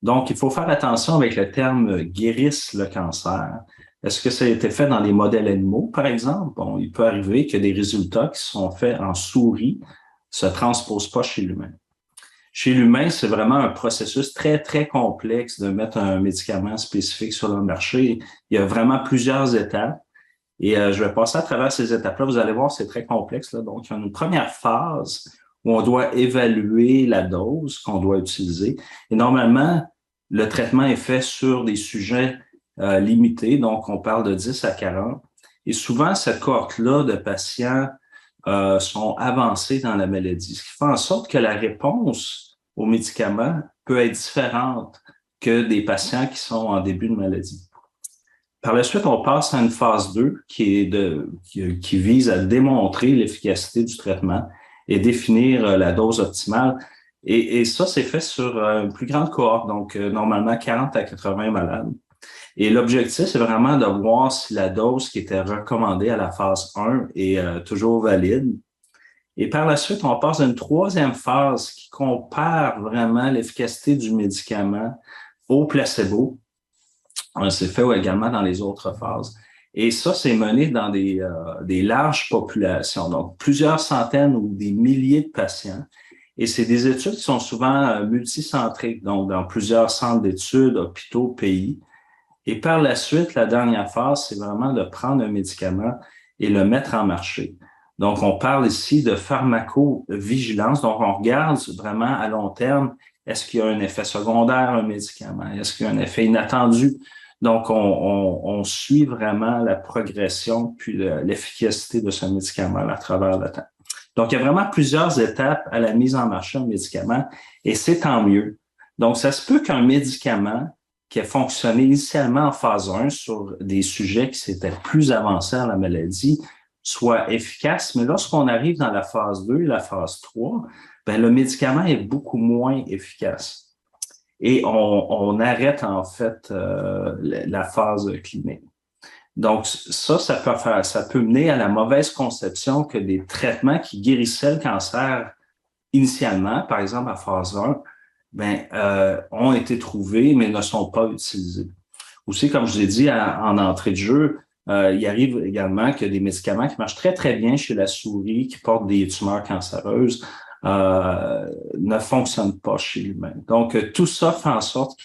Donc, il faut faire attention avec le terme guérisse le cancer. Est-ce que ça a été fait dans les modèles animaux, par exemple? Bon, il peut arriver que des résultats qui sont faits en souris se transposent pas chez l'humain. Chez l'humain, c'est vraiment un processus très, très complexe de mettre un médicament spécifique sur le marché. Il y a vraiment plusieurs étapes. Et je vais passer à travers ces étapes-là. Vous allez voir, c'est très complexe, là. Donc, il y a une première phase où on doit évaluer la dose qu'on doit utiliser. Et normalement, le traitement est fait sur des sujets limités. Donc, on parle de 10 à 40. Et souvent, cette cohorte-là de patients sont avancés dans la maladie, ce qui fait en sorte que la réponse aux médicaments peut être différente que des patients qui sont en début de maladie. Par la suite, on passe à une phase 2 qui vise à démontrer l'efficacité du traitement et définir la dose optimale. Et ça, c'est fait sur une plus grande cohorte, donc normalement 40 à 80 malades. Et l'objectif, c'est vraiment de voir si la dose qui était recommandée à la phase 1 est toujours valide. Et par la suite, on passe à une troisième phase qui compare vraiment l'efficacité du médicament au placebo. C'est fait également dans les autres phases. Et ça, c'est mené dans des larges populations, donc plusieurs centaines ou des milliers de patients. Et c'est des études qui sont souvent multicentriques, donc dans plusieurs centres d'études, hôpitaux, pays. Et par la suite, la dernière phase, c'est vraiment de prendre un médicament et le mettre en marché. Donc, on parle ici de pharmacovigilance. Donc, on regarde vraiment à long terme, est-ce qu'il y a un effet secondaire, un médicament? Est-ce qu'il y a un effet inattendu? Donc, on suit vraiment la progression puis l'efficacité de ce médicament à travers le temps. Donc, il y a vraiment plusieurs étapes à la mise en marché d'un médicament et c'est tant mieux. Donc, ça se peut qu'un médicament qui a fonctionné initialement en phase 1 sur des sujets qui s'étaient plus avancés dans la maladie soit efficace, mais lorsqu'on arrive dans la phase 2, la phase 3, ben, le médicament est beaucoup moins efficace. Et on arrête en fait la phase clinique. Donc ça peut mener à la mauvaise conception que des traitements qui guérissaient le cancer initialement, par exemple à phase 1, ben, ont été trouvés mais ne sont pas utilisés. Aussi, comme je l'ai dit en entrée de jeu, il arrive également que des médicaments qui marchent très, très bien chez la souris, qui portent des tumeurs cancéreuses, ne fonctionnent pas chez l'humain. Donc, tout ça fait en sorte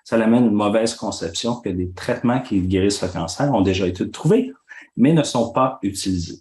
ça amène une mauvaise conception que des traitements qui guérissent le cancer ont déjà été trouvés, mais ne sont pas utilisés.